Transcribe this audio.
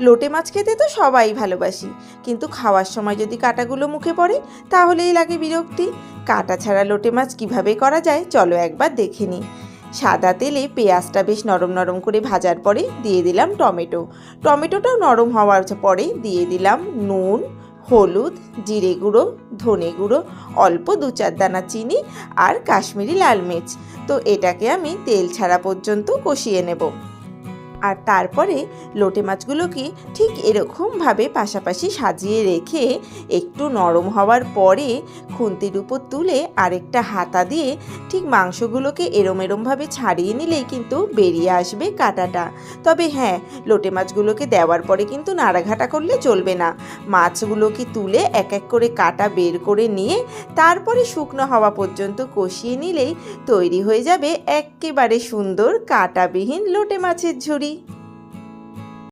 লোটে মাছ খেতে তো সবাই ভালোবাসি, কিন্তু খাওয়ার সময় যদি কাঁটাগুলো মুখে পড়ে তাহলেই লাগে বিরক্তি। কাঁটা ছাড়া লোটে মাছ কিভাবে করা যায় চলো একবার দেখে নিই। সাদা তেলে পেঁয়াজটা বেশ নরম নরম করে ভাজার পরে দিয়ে দিলাম টমেটো। টমেটোটাও নরম হওয়ার পরে দিয়ে দিলাম নুন, হলুদ, জিরে গুঁড়ো, ধনে গুঁড়ো, অল্প 2-4 দানা চিনি আর কাশ্মীরি লাল মির্চ। তো এটাকে আমি তেল ছাড়া পর্যন্ত কষিয়ে নেব। আর তারপরে লোটে মাছগুলোকে ঠিক এরকমভাবে পাশাপাশি সাজিয়ে রেখে একটু নরম হওয়ার পরে খুন্তির উপর তুলে আরেকটা হাতা দিয়ে ঠিক মাংসগুলোকে এরমভাবে ছাড়িয়ে নিলেই কিন্তু বেরিয়ে আসবে কাঁটাটা। তবে হ্যাঁ, লোটে মাছগুলোকে দেওয়ার পরে কিন্তু নাড়াঘাটা করলে চলবে না। মাছগুলোকে তুলে এক এক করে কাঁটা বের করে নিয়ে তারপরে শুকনো হওয়া পর্যন্ত কষিয়ে নিলেই তৈরি হয়ে যাবে একেবারে সুন্দর কাঁটাবিহীন লোটে মাছের ঝুড়ি।